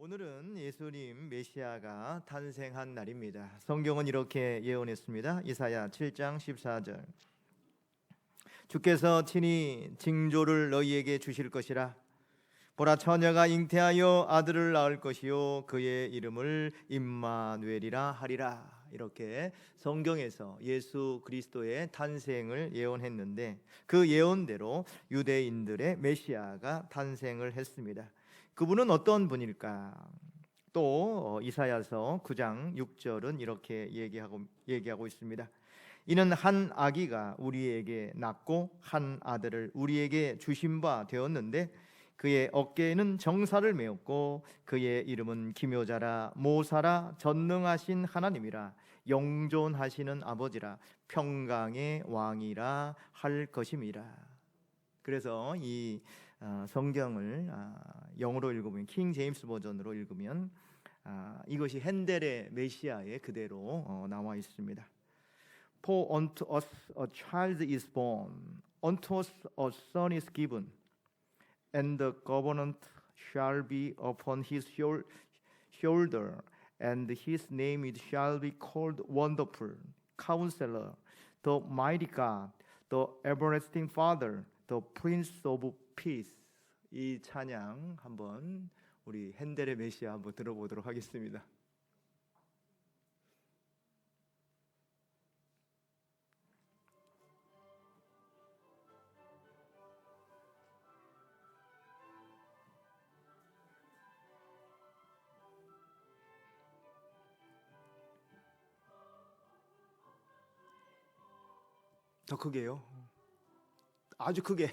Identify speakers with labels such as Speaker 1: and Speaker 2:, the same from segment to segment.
Speaker 1: 오늘은 예수님 메시아가 탄생한 날입니다. 성경은 이렇게 예언했습니다. 이사야 7장 14절. 주께서 친히 징조를 너희에게 주실 것이라. 보라, 처녀가 잉태하여 아들을 낳을 것이요 그의 이름을 임마누엘이라 하리라. 이렇게 성경에서 예수 그리스도의 탄생을 예언했는데, 그 예언대로 유대인들의 메시아가 탄생을 했습니다. 그분은 어떤 분일까? 또 이사야서 9장 6절은 이렇게 얘기하고 있습니다. 이는 한 아기가 우리에게 낳고 한 아들을 우리에게 주신 바 되었는데, 그의 어깨에는 정사를 메었고 그의 이름은 기묘자라, 모사라, 전능하신 하나님이라, 영존하시는 아버지라, 평강의 왕이라 할 것임이라. 그래서 이 성경을 영어로 읽으면, 킹 제임스 버전으로 읽으면 이것이 헨델의 메시아에 그대로 나와 있습니다. For unto us a child is born, unto us a son is given, and the government shall be upon his shoulder, and his name it shall be called Wonderful, Counselor, the Mighty God, the Everlasting Father, the Prince of Peace. 이 찬양 한번 우리 헨델의 메시아 한번 들어보도록 하겠습니다. 더 크게요. 아주 크게.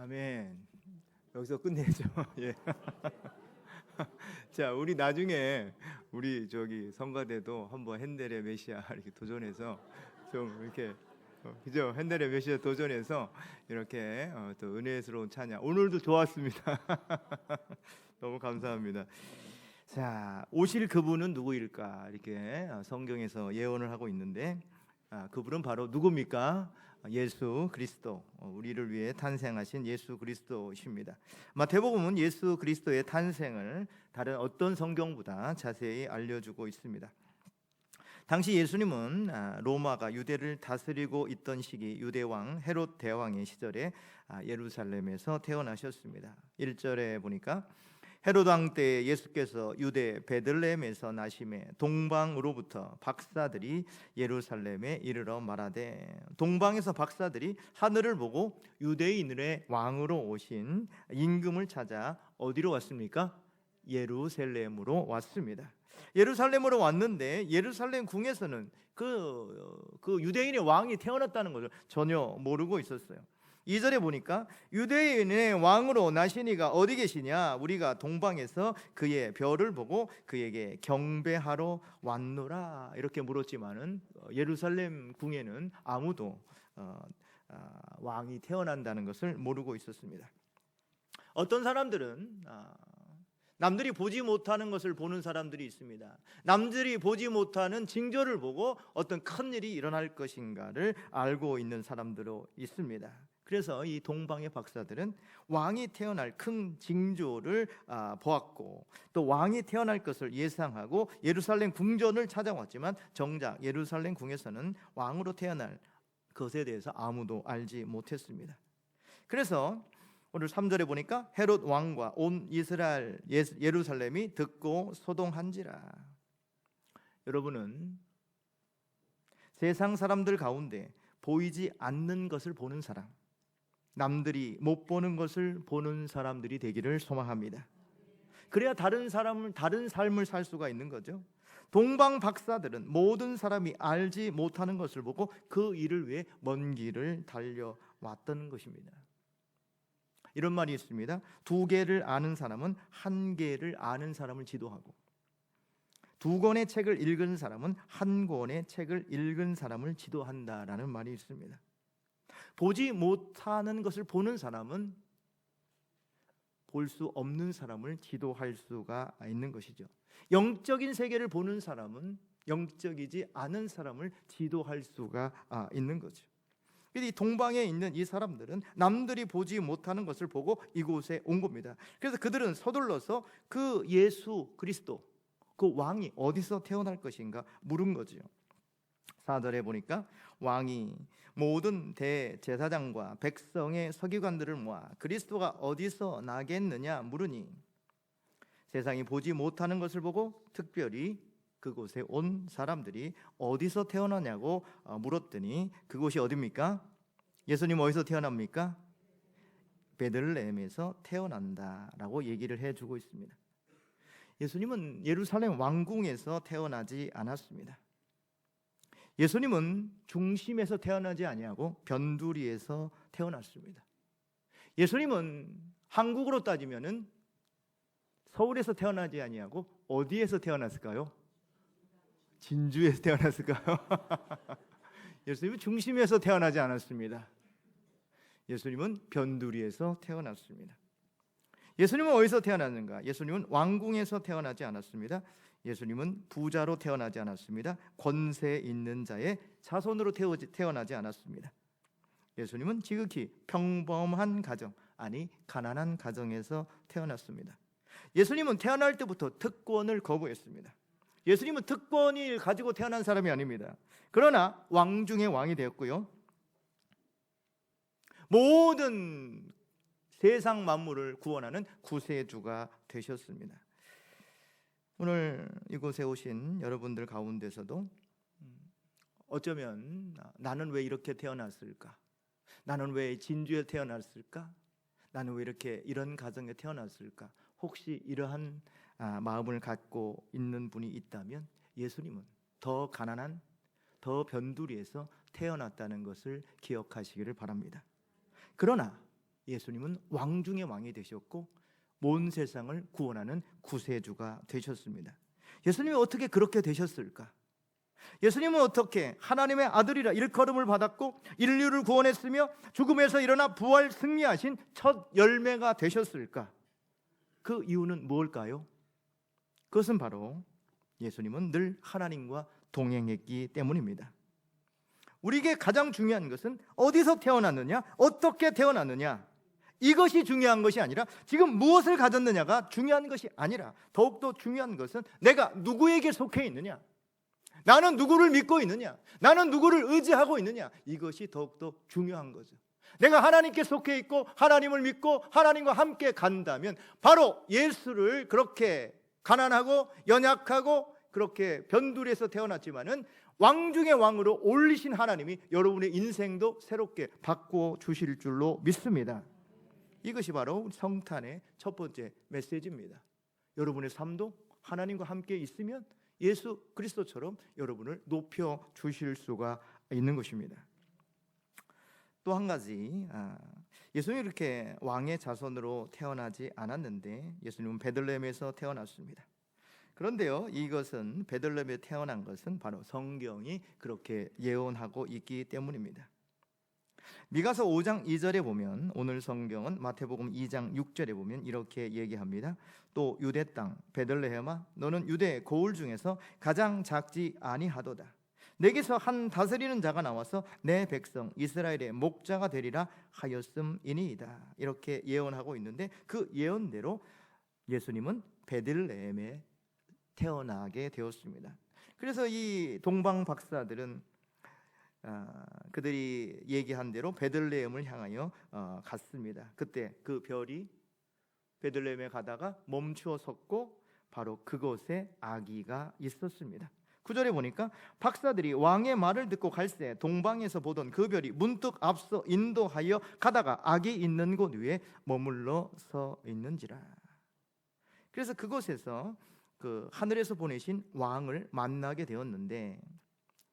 Speaker 1: 아멘. 여기서 끝내죠. 예. 자, 우리 나중에 우리 저기 성가대도 한번 핸델의 메시아 이렇게 도전해서 좀 이렇게 그죠? 핸델의 메시아 도전해서 이렇게 또 은혜스러운 찬양. 오늘도 좋았습니다. 너무 감사합니다. 자, 오실 그분은 누구일까? 이렇게 성경에서 예언을 하고 있는데 그분은 바로 누굽니까? 예수 그리스도, 우리를 위해 탄생하신 예수 그리스도이십니다. 마태복음은 예수 그리스도의 탄생을 다른 어떤 성경보다 자세히 알려주고 있습니다. 당시 예수님은 로마가 유대를 다스리고 있던 시기 유대 왕 헤롯 대왕의 시절에 예루살렘에서 태어나셨습니다. 1절에 보니까 헤롯 왕 때 예수께서 유대 베들레헴에서 나심에 동방으로부터 박사들이 예루살렘에 이르러 말하되, 동방에서 박사들이 하늘을 보고 유대인의 왕으로 오신 임금을 찾아 어디로 왔습니까? 예루살렘으로 왔습니다. 예루살렘으로 왔는데 예루살렘 궁에서는 그 유대인의 왕이 태어났다는 것을 전혀 모르고 있었어요. 2절에 보니까 유대인의 왕으로 나시니가 어디 계시냐? 우리가 동방에서 그의 별을 보고 그에게 경배하러 왔노라. 이렇게 물었지만은 예루살렘 궁에는 아무도 왕이 태어난다는 것을 모르고 있었습니다. 어떤 사람들은 남들이 보지 못하는 것을 보는 사람들이 있습니다. 남들이 보지 못하는 징조를 보고 어떤 큰 일이 일어날 것인가를 알고 있는 사람들도 있습니다. 그래서 이 동방의 박사들은 왕이 태어날 큰 징조를 보았고 또 왕이 태어날 것을 예상하고 예루살렘 궁전을 찾아왔지만 정작 예루살렘 궁에서는 왕으로 태어날 것에 대해서 아무도 알지 못했습니다. 그래서 오늘 3절에 보니까 헤롯 왕과 온 이스라엘 예루살렘이 듣고 소동한지라. 여러분은 세상 사람들 가운데 보이지 않는 것을 보는 사람, 남들이 못 보는 것을 보는 사람들이 되기를 소망합니다. 그래야 다른 삶을 살 수가 있는 거죠. 동방 박사들은 모든 사람이 알지 못하는 것을 보고 그 일을 위해 먼 길을 달려왔던 것입니다. 이런 말이 있습니다. 2개를 아는 사람은 1개를 아는 사람을 지도하고 2권의 책을 읽은 사람은 1권의 책을 읽은 사람을 지도한다라는 말이 있습니다. 보지 못하는 것을 보는 사람은 볼 수 없는 사람을 지도할 수가 있는 것이죠. 영적인 세계를 보는 사람은 영적이지 않은 사람을 지도할 수가 있는 거죠. 이 동방에 있는 이 사람들은 남들이 보지 못하는 것을 보고 이곳에 온 겁니다. 그래서 그들은 서둘러서 그 예수 그리스도, 그 왕이 어디서 태어날 것인가 물은 거지요. 4절에 보니까 왕이 모든 대제사장과 백성의 서기관들을 모아 그리스도가 어디서 나겠느냐 물으니, 세상이 보지 못하는 것을 보고 특별히 그곳에 온 사람들이 어디서 태어나냐고 물었더니 그곳이 어디입니까? 예수님 어디서 태어납니까? 베들레헴에서 태어난다라고 얘기를 해주고 있습니다. 예수님은 예루살렘 왕궁에서 태어나지 않았습니다. 예수님은 중심에서 태어나지 아니하고 변두리에서 태어났습니다. 예수님은 한국으로 따지면은 서울에서 태어나지 아니하고 어디에서 태어났을까요? 진주에서 태어났을까요? 예수님은 중심에서 태어나지 않았습니다. 예수님은 변두리에서 태어났습니다. 예수님은 어디서 태어났는가? 예수님은 왕궁에서 태어나지 않았습니다. 예수님은 부자로 태어나지 않았습니다. 권세 있는 자의 자손으로 태어나지 않았습니다. 예수님은 지극히 평범한 가정, 아니 가난한 가정에서 태어났습니다. 예수님은 태어날 때부터 특권을 거부했습니다. 예수님은 특권을 가지고 태어난 사람이 아닙니다. 그러나 왕 중에 왕이 되었고요, 모든 세상 만물을 구원하는 구세주가 되셨습니다. 오늘 이곳에 오신 여러분들 가운데서도 어쩌면 나는 왜 이렇게 태어났을까? 나는 왜 진주에 태어났을까? 나는 왜 이런 가정에 태어났을까? 혹시 이러한 마음을 갖고 있는 분이 있다면 예수님은 더 가난한, 더 변두리에서 태어났다는 것을 기억하시기를 바랍니다. 그러나 예수님은 왕 중의 왕이 되셨고 온 세상을 구원하는 구세주가 되셨습니다. 예수님이 어떻게 그렇게 되셨을까? 예수님은 어떻게 하나님의 아들이라 일컬음을 받았고 인류를 구원했으며 죽음에서 일어나 부활 승리하신 첫 열매가 되셨을까? 그 이유는 무엇일까요? 그것은 바로 예수님은 늘 하나님과 동행했기 때문입니다. 우리에게 가장 중요한 것은 어디서 태어났느냐, 어떻게 태어났느냐, 이것이 중요한 것이 아니라 지금 무엇을 가졌느냐가 중요한 것이 아니라 더욱더 중요한 것은 내가 누구에게 속해 있느냐, 나는 누구를 믿고 있느냐, 나는 누구를 의지하고 있느냐, 이것이 더욱더 중요한 거죠. 내가 하나님께 속해 있고 하나님을 믿고 하나님과 함께 간다면 바로 예수를 그렇게 가난하고 연약하고 그렇게 변두리에서 태어났지만은 왕 중의 왕으로 올리신 하나님이 여러분의 인생도 새롭게 바꿔 주실 줄로 믿습니다. 이것이 바로 성탄의 첫 번째 메시지입니다. 여러분의 삶도 하나님과 함께 있으면 예수 그리스도처럼 여러분을 높여 주실 수가 있는 것입니다. 또 한 가지, 예수님이 이렇게 왕의 자손으로 태어나지 않았는데 예수님은 베들레헴에서 태어났습니다. 그런데요, 이것은 베들레헴에 태어난 것은 바로 성경이 그렇게 예언하고 있기 때문입니다. 미가서 5장 2절에 보면, 오늘 성경은 마태복음 2장 6절에 보면 이렇게 얘기합니다. 또 유대 땅 베들레헴아, 너는 유대 고을 중에서 가장 작지 아니하도다. 내게서 한 다스리는 자가 나와서 내 백성 이스라엘의 목자가 되리라 하였음이니이다. 이렇게 예언하고 있는데 그 예언대로 예수님은 베들레헴에 태어나게 되었습니다. 그래서 이 동방 박사들은 그들이 얘기한 대로 베들레헴을 향하여 갔습니다. 그때 그 별이 베들레헴에 가다가 멈추어 섰고 바로 그곳에 아기가 있었습니다. 9절에 보니까 박사들이 왕의 말을 듣고 갈새 동방에서 보던 그 별이 문득 앞서 인도하여 가다가 아기 있는 곳 위에 머물러 서 있는지라. 그래서 그곳에서 그 하늘에서 보내신 왕을 만나게 되었는데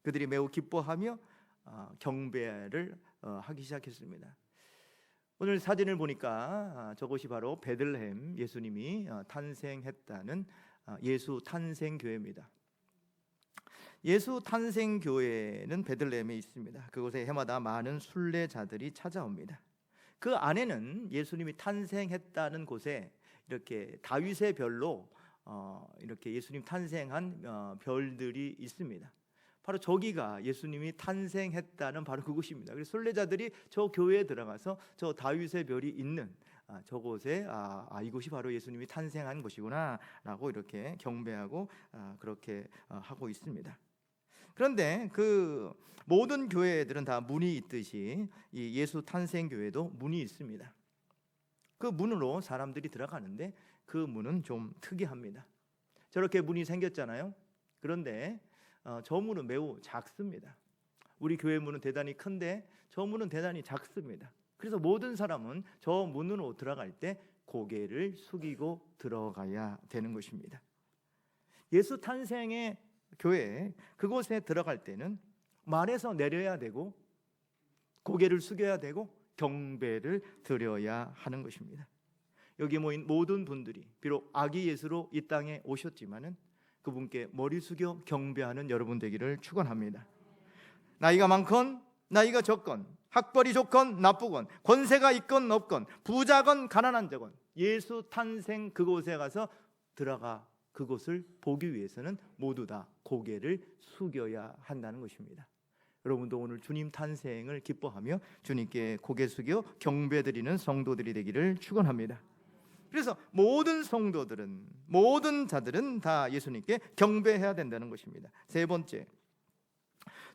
Speaker 1: 그들이 매우 기뻐하며 경배를 하기 시작했습니다. 오늘 사진을 보니까 저곳이 바로 베들레헴, 예수님이 탄생했다는 예수 탄생교회입니다. 예수 탄생교회는 베들레헴에 있습니다. 그곳에 해마다 많은 순례자들이 찾아옵니다. 그 안에는 예수님이 탄생했다는 곳에 이렇게 다윗의 별로 이렇게 예수님 탄생한 별들이 있습니다. 바로 저기가 예수님이 탄생했다는 바로 그곳입니다. 그래서 순례자들이 저 교회에 들어가서 저 다윗의 별이 있는 저곳에 이곳이 바로 예수님이 탄생한 곳이구나 라고 이렇게 경배하고 그렇게 하고 있습니다. 그런데 그 모든 교회들은 다 문이 있듯이 이 예수 탄생교회도 문이 있습니다. 그 문으로 사람들이 들어가는데 그 문은 좀 특이합니다. 저렇게 문이 생겼잖아요. 그런데 저 문은 매우 작습니다. 우리 교회 문은 대단히 큰데 저 문은 대단히 작습니다. 그래서 모든 사람은 저 문으로 들어갈 때 고개를 숙이고 들어가야 되는 것입니다. 예수 탄생의 교회 그곳에 들어갈 때는 말에서 내려야 되고 고개를 숙여야 되고 경배를 드려야 하는 것입니다. 여기 모인 모든 분들이 비록 아기 예수로 이 땅에 오셨지만은 그분께 머리 숙여 경배하는 여러분 되기를 축원합니다. 나이가 많건 나이가 적건 학벌이 좋건 나쁘건 권세가 있건 없건 부자건 가난한 자건 예수 탄생 그곳에 가서 들어가 그곳을 보기 위해서는 모두 다 고개를 숙여야 한다는 것입니다. 여러분도 오늘 주님 탄생을 기뻐하며 주님께 고개 숙여 경배드리는 성도들이 되기를 축원합니다. 그래서 모든 성도들은 모든 자들은 다 예수님께 경배해야 된다는 것입니다. 세 번째,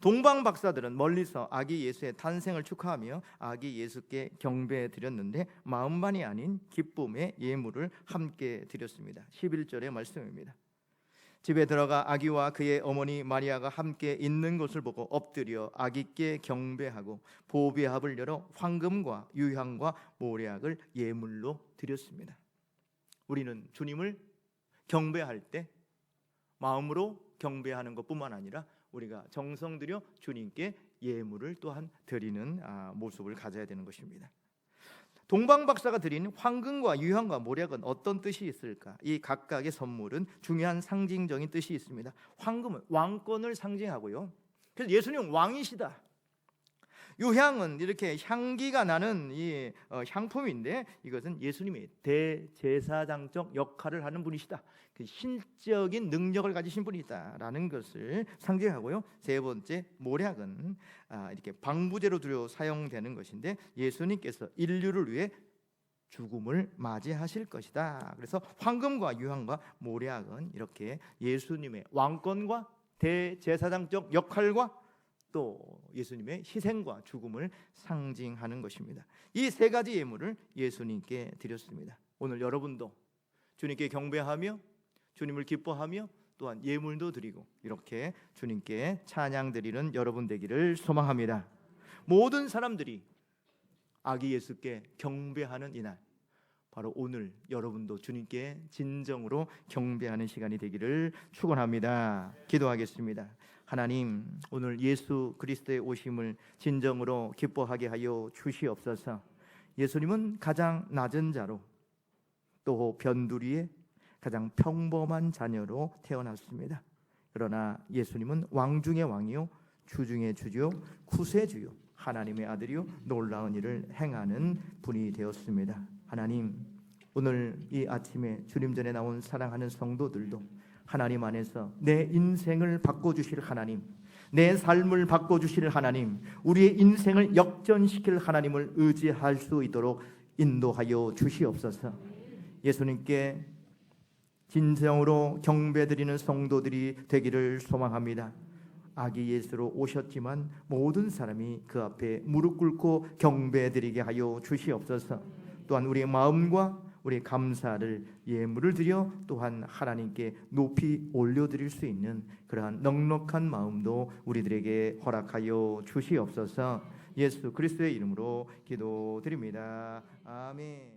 Speaker 1: 동방 박사들은 멀리서 아기 예수의 탄생을 축하하며 아기 예수께 경배해 드렸는데 마음만이 아닌 기쁨의 예물을 함께 드렸습니다. 11절의 말씀입니다. 집에 들어가 아기와 그의 어머니 마리아가 함께 있는 것을 보고 엎드려 아기께 경배하고 보배합을 열어 황금과 유향과 모략을 예물로 드렸습니다. 우리는 주님을 경배할 때 마음으로 경배하는 것뿐만 아니라 우리가 정성 들여 주님께 예물을 또한 드리는 모습을 가져야 되는 것입니다. 동방박사가 드린 황금과 유향과 모략은 어떤 뜻이 있을까? 이 각각의 선물은 중요한 상징적인 뜻이 있습니다. 황금은 왕권을 상징하고요. 그래서 예수님은 왕이시다. 유향은 이렇게 향기가 나는 이 향품인데 이것은 예수님의 대제사장적 역할을 하는 분이시다. 그 신적인 능력을 가지신 분이다라는 것을 상징하고요. 세 번째 모략은 이렇게 방부제로 두려 사용되는 것인데 예수님께서 인류를 위해 죽음을 맞이하실 것이다. 그래서 황금과 유향과 모략은 이렇게 예수님의 왕권과 대제사장적 역할과 또 예수님의 희생과 죽음을 상징하는 것입니다. 이 세 가지 예물을 예수님께 드렸습니다. 오늘 여러분도 주님께 경배하며 주님을 기뻐하며 또한 예물도 드리고 이렇게 주님께 찬양 드리는 여러분 되기를 소망합니다. 모든 사람들이 아기 예수께 경배하는 이날, 바로 오늘 여러분도 주님께 진정으로 경배하는 시간이 되기를 축원합니다. 기도하겠습니다. 하나님, 오늘 예수 그리스도의 오심을 진정으로 기뻐하게 하여 주시옵소서. 예수님은 가장 낮은 자로 또 변두리의 가장 평범한 자녀로 태어났습니다. 그러나 예수님은 왕 중의 왕이요 주 중의 주요 구세주요 하나님의 아들이요 놀라운 일을 행하는 분이 되었습니다. 하나님, 오늘 이 아침에 주님 전에 나온 사랑하는 성도들도 하나님 안에서 내 인생을 바꿔주실 하나님, 내 삶을 바꿔주실 하나님, 우리의 인생을 역전시킬 하나님을 의지할 수 있도록 인도하여 주시옵소서. 예수님께 진정으로 경배드리는 성도들이 되기를 소망합니다. 아기 예수로 오셨지만 모든 사람이 그 앞에 무릎 꿇고 경배드리게 하여 주시옵소서. 또한 우리의 마음과 우리 감사를 예물을 드려 또한 하나님께 높이 올려드릴 수 있는 그러한 넉넉한 마음도 우리들에게 허락하여 주시옵소서. 예수 그리스도의 이름으로 기도드립니다. 아멘.